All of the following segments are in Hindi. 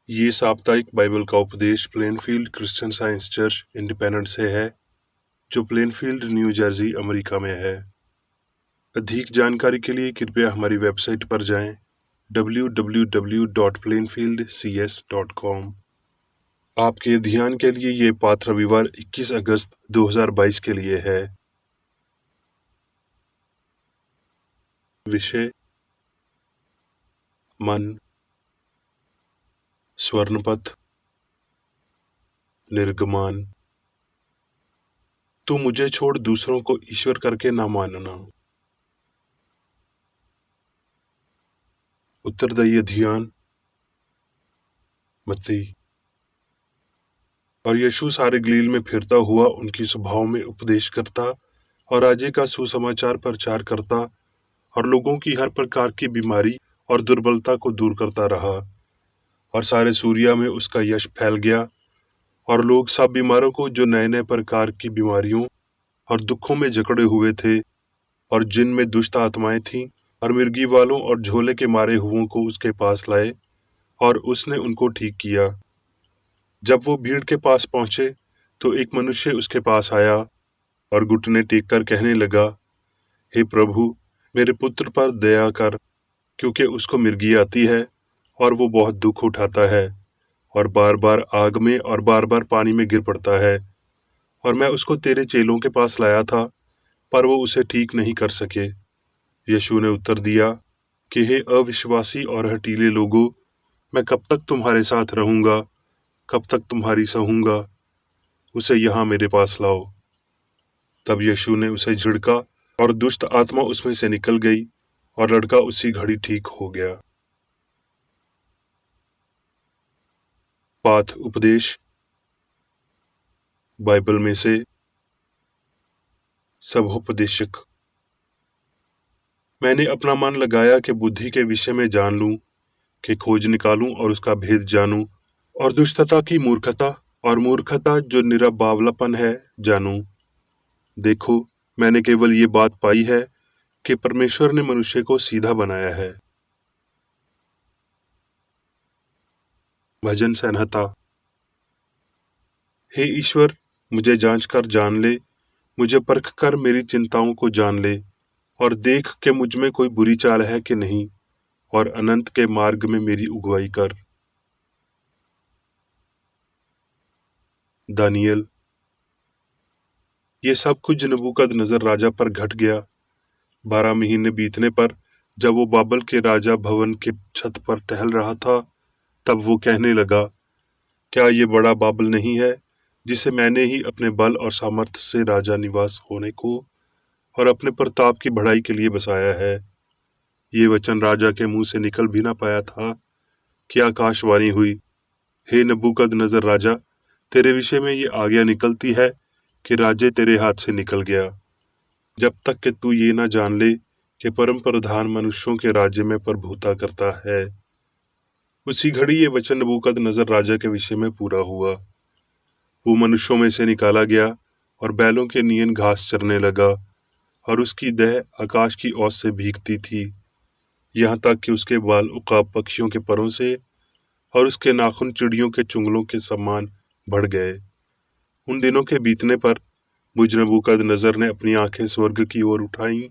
ये साप्ताहिक बाइबल का उपदेश Plainfield Christian science church independent से है, जो प्लेनफील्ड, न्यू जर्सी, अमेरिका में है। अधिक जानकारी के लिए कृपया हमारी वेबसाइट पर जाएं www.plainfieldcs.com। आपके ध्यान के लिए ये पाठ रविवार 21 अगस्त 2022 के लिए है। विषय: मन, स्वर्णपथ, निर्गमान। तू मुझे छोड़ दूसरों को ईश्वर करके ना मानना। उत्तरदायी ध्यान। मत्ती। और यीशु सारे गलील में फिरता हुआ उनकी सभाओं में उपदेश करता और राज्य का सुसमाचार प्रचार करता और लोगों की हर प्रकार की बीमारी और दुर्बलता को दूर करता रहा। और सारे सूरिया में उसका यश फैल गया और लोग सब बीमारों को, जो नए नए प्रकार की बीमारियों और दुखों में जकड़े हुए थे और जिनमें दुष्ट आत्माएं थीं, और मिर्गी वालों और झोले के मारे हुओं को उसके पास लाए और उसने उनको ठीक किया। जब वो भीड़ के पास पहुंचे तो एक मनुष्य उसके पास आया और घुटने टेक कर कहने लगा, हे प्रभु, मेरे पुत्र पर दया कर, क्योंकि उसको मिर्गी आती है और वो बहुत दुख उठाता है और बार बार आग में और बार बार पानी में गिर पड़ता है। और मैं उसको तेरे चेलों के पास लाया था, पर वो उसे ठीक नहीं कर सके। यीशु ने उत्तर दिया कि हे अविश्वासी और हठीले लोगों, मैं कब तक तुम्हारे साथ रहूंगा, कब तक तुम्हारी सहूंगा? उसे यहाँ मेरे पास लाओ। तब यीशु ने उसे झिड़का और दुष्ट आत्मा उसमें से निकल गई और लड़का उसी घड़ी ठीक हो गया। पाठ उपदेश बाइबल में से सभोपदेशक। मैंने अपना मन लगाया कि बुद्धि के विषय में जान लूं, कि खोज निकालूं और उसका भेद जानूं, और दुष्टता की मूर्खता और मूर्खता जो निरा बावलापन है जानूं। देखो, मैंने केवल ये बात पाई है कि परमेश्वर ने मनुष्य को सीधा बनाया है। भजन संहिता। हे ईश्वर, मुझे जांच कर जान ले, मुझे परख कर मेरी चिंताओं को जान ले, और देख के मुझ में कोई बुरी चाल है कि नहीं, और अनंत के मार्ग में मेरी अगुवाई कर। दानियल। ये सब कुछ नबूकदनेस्सर राजा पर घट गया। 12 महीने बीतने पर जब वो बाबल के राजा भवन के छत पर टहल रहा था, तब वो कहने लगा, क्या ये बड़ा बाबल नहीं है, जिसे मैंने ही अपने बल और सामर्थ्य से राजा निवास होने को और अपने प्रताप की बढ़ाई के लिए बसाया है? ये वचन राजा के मुंह से निकल भी ना पाया था कि आकाशवाणी हुई, हे नबूकदनेस्सर राजा, तेरे विषय में ये आज्ञा निकलती है कि राज्य तेरे हाथ से निकल गया, जब तक कि तू ये ना जान ले कि परम प्रधान मनुष्यों के राज्य में प्रभुता करता है। उसी घड़ी ये वचन नबूकदनेस्सर राजा के विषय में पूरा हुआ। वो मनुष्यों में से निकाला गया और बैलों के नियन घास चरने लगा, और उसकी देह आकाश की ओस से भीगती थी, यहाँ तक कि उसके बाल उकाब पक्षियों के परों से और उसके नाखून चिड़ियों के चुंगलों के समान बढ़ गए। उन दिनों के बीतने पर मुझ नबूकदनेस्सर ने अपनी आंखें स्वर्ग की ओर उठाईं,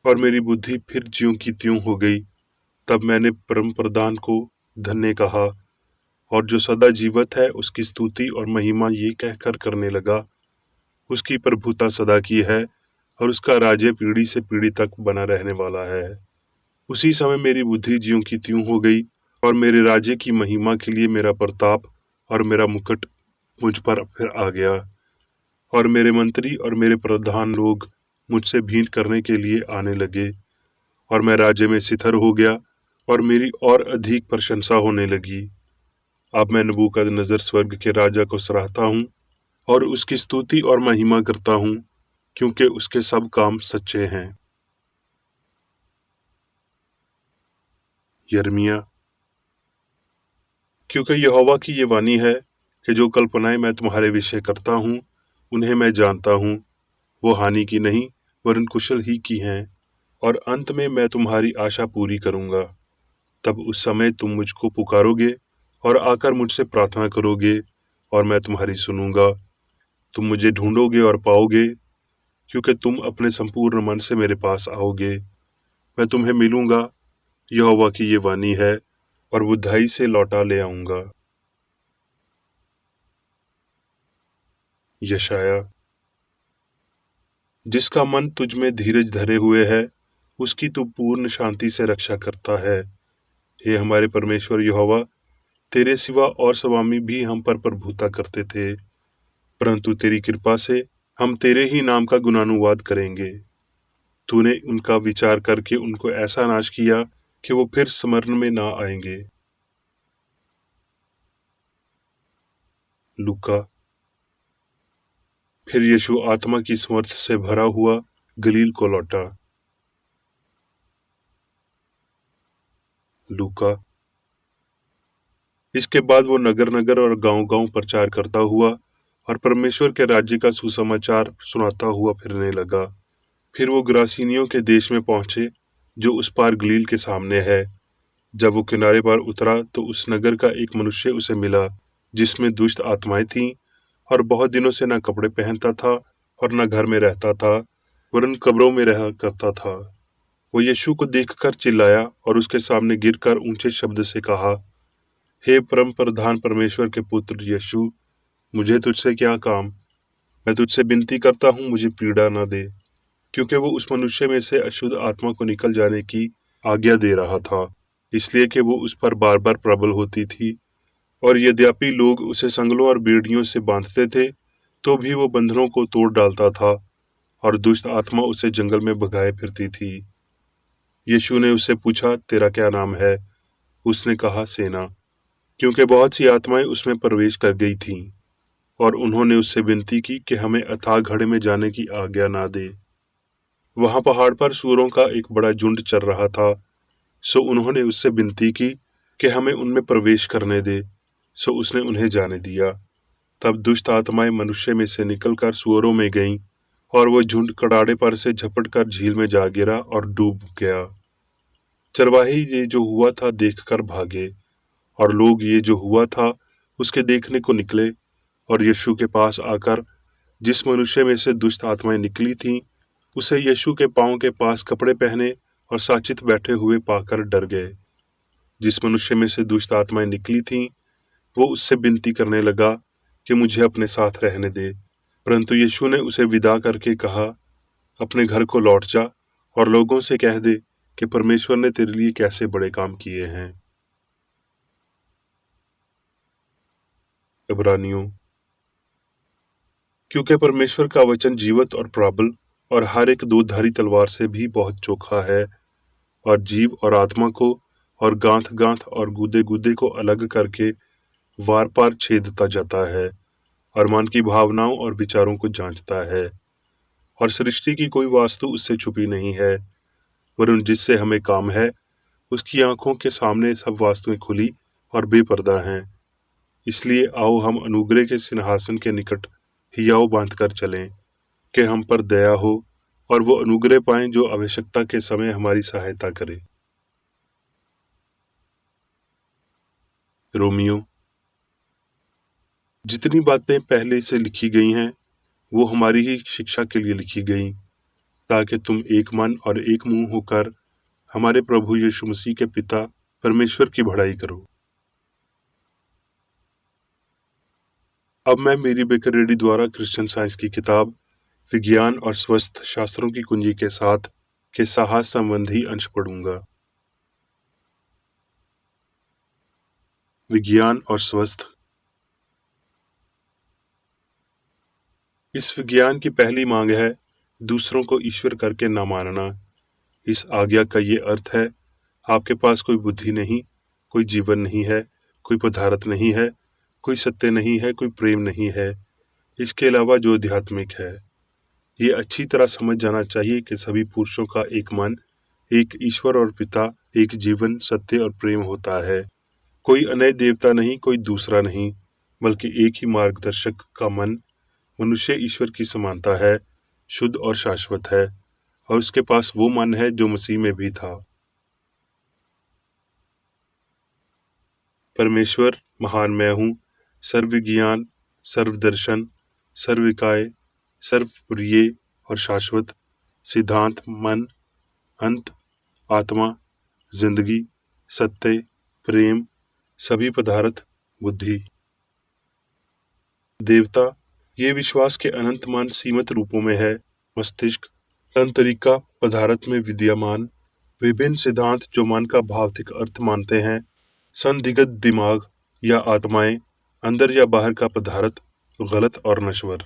और मेरी बुद्धि फिर ज्यों की त्यों हो गई। तब मैंने परम प्रधान को धन्य कहा, और जो सदा जीवित है उसकी स्तुति और महिमा ये कहकर करने लगा, उसकी प्रभुता सदा की है और उसका राज्य पीढ़ी से पीढ़ी तक बना रहने वाला है। उसी समय मेरी बुद्धि ज्यों की त्यों हो गई, और मेरे राज्य की महिमा के लिए मेरा प्रताप और मेरा मुकुट मुझ पर फिर आ गया। और मेरे मंत्री और मेरे प्रधान लोग मुझसे भेंट करने के लिए आने लगे, और मैं राज्य में स्थिर हो गया और मेरी और अधिक प्रशंसा होने लगी। अब मैं नबूकदनेस्सर स्वर्ग के राजा को सराहता हूँ और उसकी स्तुति और महिमा करता हूँ, क्योंकि उसके सब काम सच्चे हैं। यिर्मयाह। क्योंकि यहोवा की ये वाणी है कि जो कल्पनाएं मैं तुम्हारे विषय करता हूँ, उन्हें मैं जानता हूँ, वो हानि की नहीं वरन कुशल ही की हैं, और अंत में मैं तुम्हारी आशा पूरी करूंगा। तब उस समय तुम मुझको पुकारोगे और आकर मुझसे प्रार्थना करोगे और मैं तुम्हारी सुनूंगा। तुम मुझे ढूंढोगे और पाओगे, क्योंकि तुम अपने संपूर्ण मन से मेरे पास आओगे। मैं तुम्हें मिलूंगा, यहोवा की ये वाणी है, और बुद्धाई से लौटा ले आऊंगा। यशाया। जिसका मन तुझ में धीरज धरे हुए है, उसकी तू पूर्ण शांति से रक्षा करता है। हे हमारे परमेश्वर यहोवा, तेरे सिवा और स्वामी भी हम पर प्रभुता करते थे, परंतु तेरी कृपा से हम तेरे ही नाम का गुणानुवाद करेंगे। तूने उनका विचार करके उनको ऐसा नाश किया कि वो फिर स्मरण में ना आएंगे। लूका। फिर यीशु आत्मा की समर्थ से भरा हुआ गलील को लौटा। लूका। इसके बाद वो नगर नगर और गांव गांव प्रचार करता हुआ और परमेश्वर के राज्य का सुसमाचार सुनाता हुआ फिरने लगा। फिर वो गरासीनियों के देश में पहुंचे, जो उस पार गलील के सामने है। जब वो किनारे पर उतरा तो उस नगर का एक मनुष्य उसे मिला, जिसमें दुष्ट आत्माएं थीं, और बहुत दिनों से न कपड़े पहनता था और न घर में रहता था, वरन कब्रों में रहा करता था। वो यीशु को देखकर चिल्लाया और उसके सामने गिरकर ऊंचे शब्द से कहा, हे परम प्रधान परमेश्वर के पुत्र यीशु, मुझे तुझसे क्या काम? मैं तुझसे विनती करता हूँ, मुझे पीड़ा न दे। क्योंकि वो उस मनुष्य में से अशुद्ध आत्मा को निकल जाने की आज्ञा दे रहा था, इसलिए कि वो उस पर बार बार प्रबल होती थी। और यद्यपि लोग उसे संगलों और बेड़ियों से बांधते थे, तो भी वो बंधनों को तोड़ डालता था, और दुष्ट आत्मा उसे जंगल में भगाए फिरती थी। यीशु ने उससे पूछा, तेरा क्या नाम है? उसने कहा, सेना, क्योंकि बहुत सी आत्माएं उसमें प्रवेश कर गई थीं। और उन्होंने उससे विनती की कि हमें अथाह घड़े में जाने की आज्ञा ना दे। वहां पहाड़ पर सूअरों का एक बड़ा झुंड चर रहा था, सो उन्होंने उससे विनती की कि हमें उनमें प्रवेश करने दे। सो उसने उन्हें जाने दिया। तब दुष्ट आत्माएं मनुष्य में से निकलकर सूअरों में गईं, और वो झुंड कड़ाड़े पर से झपट कर झील में जा गिरा और डूब गया। चरवाही ये जो हुआ था देखकर भागे, और लोग ये जो हुआ था उसके देखने को निकले, और यीशु के पास आकर जिस मनुष्य में से दुष्ट आत्माएं निकली थीं, उसे यीशु के पांव के पास कपड़े पहने और साचित बैठे हुए पाकर डर गए। जिस मनुष्य में से दुष्ट आत्माएं निकली थीं, वो उससे विनती करने लगा कि मुझे अपने साथ रहने दे, परंतु यीशु ने उसे विदा करके कहा, अपने घर को लौट जा और लोगों से कह दे कि परमेश्वर ने तेरे लिए कैसे बड़े काम किए हैं। इब्रानियों। क्योंकि परमेश्वर का वचन जीवत और प्रबल और हर एक दो धारी तलवार से भी बहुत चोखा है, और जीव और आत्मा को और गांठ गांठ और गूदे गूदे को अलग करके वार पार छेदता जाता है, और मन की भावनाओं और विचारों को जांचता है। और सृष्टि की कोई वास्तु उससे छुपी नहीं है, वरन जिससे हमें काम है, उसकी आंखों के सामने सब वास्तुएं खुली और बेपर्दा हैं। इसलिए आओ हम अनुग्रह के सिंहासन के निकट हियाव बांध कर चलें, कि हम पर दया हो और वो अनुग्रह पाएं जो आवश्यकता के समय हमारी सहायता करे। रोमियो। जितनी बातें पहले से लिखी गई हैं, वो हमारी ही शिक्षा के लिए लिखी गई, ताकि तुम एक मन और एक मुंह होकर हमारे प्रभु यीशु मसीह के पिता परमेश्वर की बड़ाई करो। अब मैं मेरी बेकरेडी द्वारा क्रिश्चियन साइंस की किताब विज्ञान और स्वस्थ शास्त्रों की कुंजी के साथ के साहस संबंधी अंश पढ़ूंगा। विज्ञान और स्वस्थ। इस विज्ञान की पहली मांग है दूसरों को ईश्वर करके न मानना। इस आज्ञा का ये अर्थ है, आपके पास कोई बुद्धि नहीं, कोई जीवन नहीं है, कोई पदार्थ नहीं है, कोई सत्य नहीं है, कोई प्रेम नहीं है, इसके अलावा जो आध्यात्मिक है। ये अच्छी तरह समझ जाना चाहिए कि सभी पुरुषों का एक मन, एक ईश्वर और पिता, एक जीवन, सत्य और प्रेम होता है। कोई अनय देवता नहीं, कोई दूसरा नहीं, बल्कि एक ही मार्गदर्शक का मन मनुष्य ईश्वर की समानता है, शुद्ध और शाश्वत है, और उसके पास वो मन है जो मसीह में भी था। परमेश्वर महान मैं हूँ, सर्वज्ञान, सर्वदर्शन, सर्विकाय, सर्वप्रिय और शाश्वत, सिद्धांत, मन, अंत, आत्मा, जिंदगी, सत्य, प्रेम, सभी पदार्थ, बुद्धि। देवता, ये विश्वास के अनंत मान सीमित रूपों में है। मस्तिष्क, तंत्रिका पदार्थ में विद्यमान विभिन्न सिद्धांत जो मन का भौतिक अर्थ मानते हैं। संदिग्ध दिमाग या आत्माएं, अंदर या बाहर का पदार्थ, गलत और नश्वर।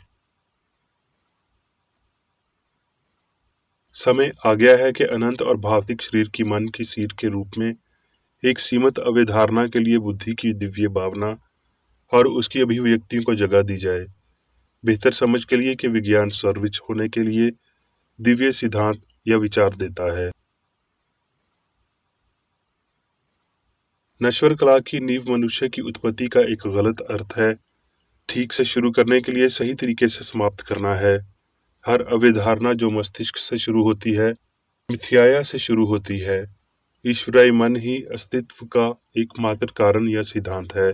समय आ गया है कि अनंत और भौतिक शरीर की मन की सीट के रूप में एक सीमित अवधारणा के लिए बुद्धि की दिव्य भावना और उसकी अभिव्यक्तियों को जगह दी जाए। बेहतर समझ के लिए कि विज्ञान सर्वोच्च होने के लिए दिव्य सिद्धांत या विचार देता है। नश्वर कला की नींव मनुष्य की उत्पत्ति का एक गलत अर्थ है। ठीक से शुरू करने के लिए सही तरीके से समाप्त करना है। हर अवधारणा जो मस्तिष्क से शुरू होती है, मिथ्याया से शुरू होती है। ईश्वरीय मन ही अस्तित्व का एकमात्र कारण या सिद्धांत है।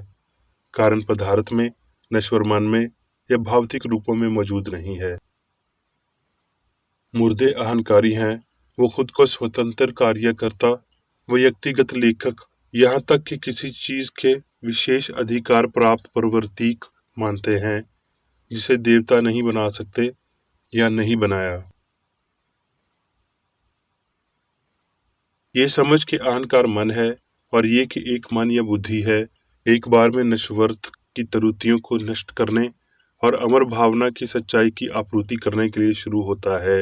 कारण पदार्थ में, नश्वर मन में या भौतिक रूपों में मौजूद नहीं है। मुर्दे अहंकारी हैं, वो खुद को स्वतंत्र कार्यकर्ता, व्यक्तिगत लेखक, यहाँ तक कि किसी चीज के विशेष अधिकार प्राप्त प्रवर्तिक मानते हैं जिसे देवता नहीं बना सकते या नहीं बनाया। ये समझ के अहंकार मन है और ये कि एक मन या बुद्धि है, एक बार में नश्वर्त की त्रुटियों को नष्ट करने और अमर भावना की सच्चाई की आपूर्ति करने के लिए शुरू होता है।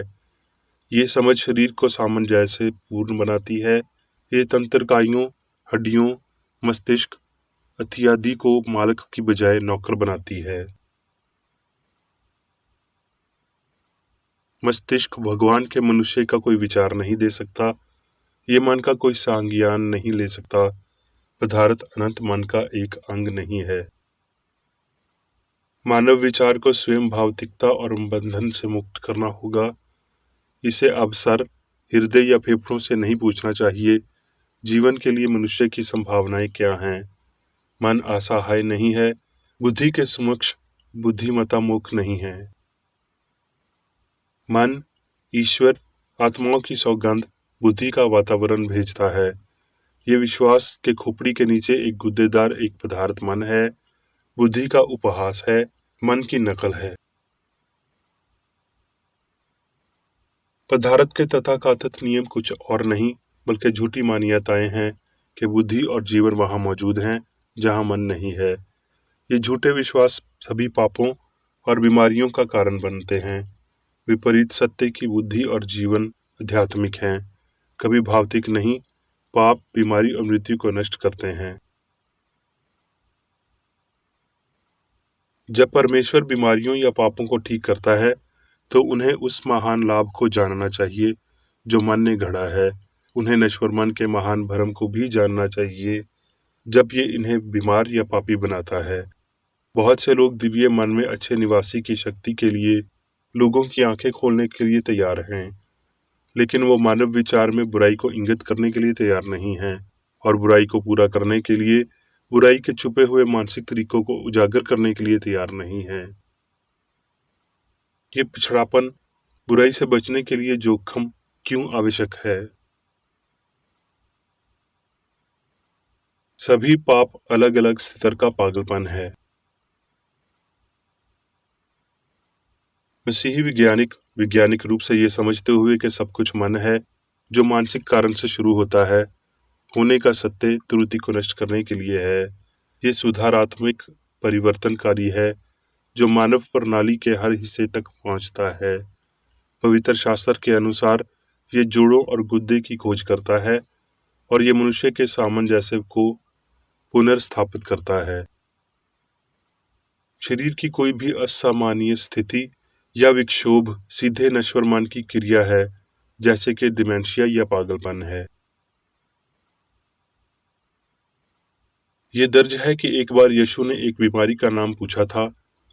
ये समझ शरीर को सामंजस्य पूर्ण बनाती है। ये तंत्रिकाओं, हड्डियों, मस्तिष्क इत्यादि को मालिक की बजाय नौकर बनाती है। मस्तिष्क भगवान के मनुष्य का कोई विचार नहीं दे सकता। ये मन का कोई संज्ञान नहीं ले सकता। पदार्थ अनंत मन का एक अंग नहीं है। मानव विचार को स्वयं भौतिकता और बंधन से मुक्त करना होगा। इसे अब सर, हृदय या फेफड़ों से नहीं पूछना चाहिए। जीवन के लिए मनुष्य की संभावनाएं क्या हैं? मन असहाय नहीं है। बुद्धि के समक्ष बुद्धिमता मुख नहीं है। मन, ईश्वर, आत्माओं की सौगंध, बुद्धि का वातावरण भेजता है। ये विश्वास के खोपड़ी के नीचे एक गुद्देदार एक पदार्थ मन है। बुद्धि का उपहास है, मन की नकल है। पदार्थ के तथाकथित नियम कुछ और नहीं बल्कि झूठी मान्यताएं हैं कि बुद्धि और जीवन वहां मौजूद हैं जहां मन नहीं है। ये झूठे विश्वास सभी पापों और बीमारियों का कारण बनते हैं। विपरीत सत्य की बुद्धि और जीवन आध्यात्मिक हैं, कभी भौतिक नहीं। पाप, बीमारी और मृत्यु को नष्ट करते हैं। जब परमेश्वर बीमारियों या पापों को ठीक करता है तो उन्हें उस महान लाभ को जानना चाहिए जो मन ने गढ़ा है। उन्हें नश्वर मन के महान भरम को भी जानना चाहिए जब ये इन्हें बीमार या पापी बनाता है। बहुत से लोग दिव्य मन में अच्छे निवासी की शक्ति के लिए लोगों की आंखें खोलने के लिए तैयार हैं, लेकिन वो मानव विचार में बुराई को इंगित करने के लिए तैयार नहीं हैं और बुराई को पूरा करने के लिए बुराई के छुपे हुए मानसिक तरीकों को उजागर करने के लिए तैयार नहीं हैं। ये पिछड़ापन, बुराई से बचने के लिए जोखिम क्यों आवश्यक है? सभी पाप अलग अलग स्तर का पागलपन है। मसीही वैज्ञानिक रूप से ये समझते हुए कि सब कुछ मन है जो मानसिक कारण से शुरू होता है, होने का सत्य त्रुटि को नष्ट करने के लिए है। ये सुधारात्मक परिवर्तनकारी है जो मानव प्रणाली के हर हिस्से तक पहुंचता है। पवित्र शास्त्र के अनुसार ये जोड़ों और गुद्दे की खोज करता है और ये मनुष्य के सामंजस्य को पुनर्स्थापित करता है। शरीर की कोई भी असामान्य स्थिति या विक्षोभ सीधे नश्वर मन की क्रिया है, जैसे कि डिमेंशिया या पागलपन है। ये दर्ज है कि एक बार यीशु ने एक बीमारी का नाम पूछा था,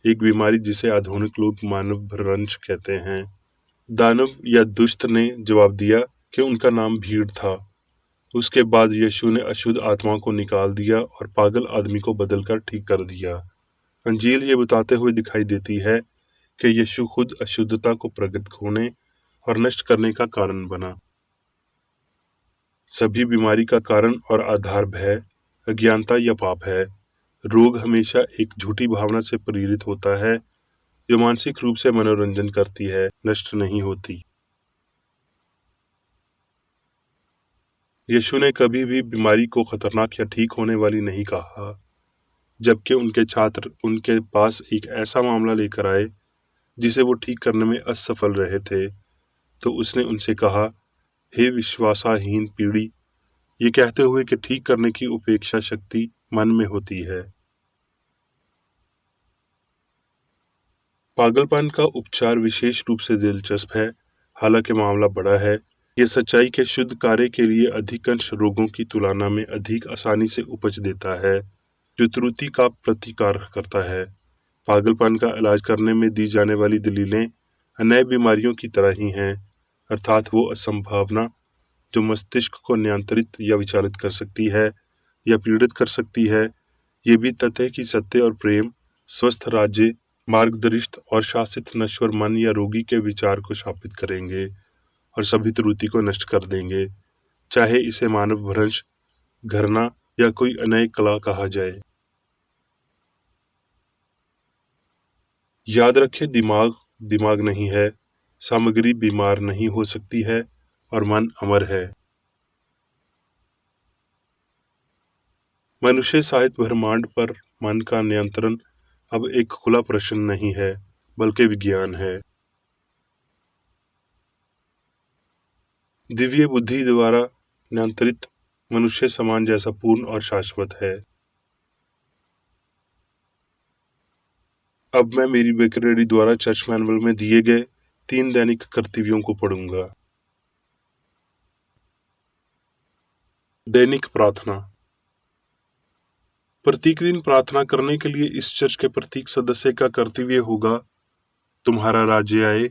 एक बीमारी जिसे आधुनिक लोग मानव भ्रंश कहते हैं। दानव या दुष्ट ने जवाब दिया कि उनका नाम भीड़ था। उसके बाद यीशु ने अशुद्ध आत्मा को निकाल दिया और पागल आदमी को बदलकर ठीक कर दिया। अंजील ये बताते हुए दिखाई देती है कि यीशु खुद अशुद्धता को प्रकट होने और नष्ट करने का कारण बना। सभी बीमारी का कारण और आधार भय, अज्ञानता या पाप है। रोग हमेशा एक झूठी भावना से प्रेरित होता है जो मानसिक रूप से मनोरंजन करती है, नष्ट नहीं होती। यीशु ने कभी भी बीमारी को खतरनाक या ठीक होने वाली नहीं कहा। जबकि उनके छात्र उनके पास एक ऐसा मामला लेकर आए जिसे वो ठीक करने में असफल रहे थे, तो उसने उनसे कहा, हे विश्वासहीन पीढ़ी, ये कहते हुए कि ठीक करने की उपेक्षा शक्ति मन में होती है। पागलपन का उपचार विशेष रूप से दिलचस्प है, हालांकि मामला बड़ा है। ये सच्चाई के शुद्ध कार्य के लिए अधिकांश रोगों की तुलना में अधिक आसानी से उपज देता है, जो त्रुटि का प्रतिकार करता है। पागलपन का इलाज करने में दी जाने वाली दलीलें अन्य बीमारियों की तरह ही हैं, अर्थात वो असंभावना जो मस्तिष्क को नियंत्रित या विचलित कर सकती है या पीड़ित कर सकती है। ये भी तथ्य है कि सत्य और प्रेम, स्वस्थ राज्य, मार्गदर्शित और शासित नश्वर मन या रोगी के विचार को शापित करेंगे और सभी त्रुटि को नष्ट कर देंगे, चाहे इसे मानव भ्रंश, घृणा या कोई अन्य कला कहा जाए। याद रखें, दिमाग दिमाग नहीं है, सामग्री बीमार नहीं हो सकती है और मन अमर है। मनुष्य साहित्य ब्रह्मांड पर मन का नियंत्रण अब एक खुला प्रश्न नहीं है, बल्कि विज्ञान है। दिव्य बुद्धि द्वारा नियंत्रित मनुष्य समान जैसा पूर्ण और शाश्वत है। अब मैं मेरी बेकरेडी द्वारा चर्च मैनुअल में दिए गए 3 दैनिक कर्तव्यों को पढ़ूंगा। दैनिक प्रार्थना। प्रत्येक दिन प्रार्थना करने के लिए इस चर्च के प्रत्येक सदस्य का कर्तव्य होगा, तुम्हारा राज्य आए,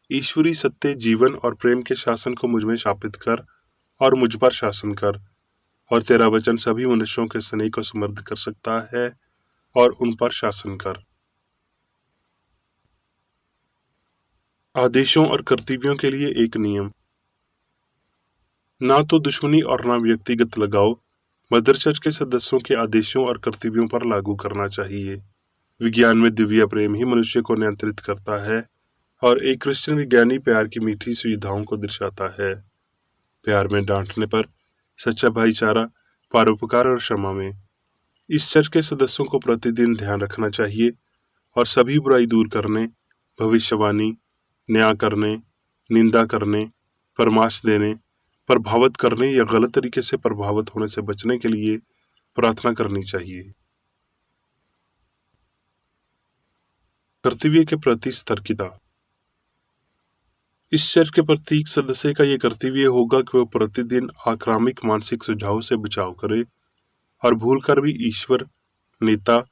ईश्वरी सत्य, जीवन और प्रेम के शासन को मुझ में स्थापित कर और मुझ पर शासन कर, और तेरा वचन सभी मनुष्यों के स्नेह को समृद्ध कर सकता है और उन पर शासन कर। आदेशों और कर्तव्यों के लिए एक नियम। ना तो दुश्मनी और ना व्यक्तिगत लगाव मदर चर्च के सदस्यों के आदेशों और कर्तव्यों पर लागू करना चाहिए। विज्ञान में दिव्य प्रेम ही मनुष्य को नियंत्रित करता है और एक क्रिश्चियन विज्ञानी प्यार की मीठी सुविधाओं को दर्शाता है। प्यार में डांटने पर, सच्चा भाईचारा, परोपकार और क्षमा में। इस चर्च के सदस्यों को प्रतिदिन ध्यान रखना चाहिए और सभी बुराई दूर करने, भविष्यवाणी, न्याय करने, निंदा करने, परामर्श देने, प्रभावित करने या गलत तरीके से प्रभावित होने से बचने के लिए प्रार्थना करनी चाहिए। कर्तव्य के प्रति सतर्कता। इस चर्च के प्रत्येक सदस्य का यह कर्तव्य होगा कि वह प्रतिदिन आक्रामक मानसिक सुझाव से बचाव करे और भूलकर भी ईश्वर, नेता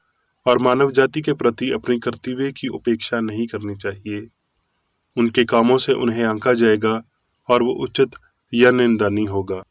और मानव जाति के प्रति अपने कर्तव्य की उपेक्षा नहीं करनी चाहिए। उनके कामों से उन्हें आंका जाएगा और वो उचित या निंदनीय होगा।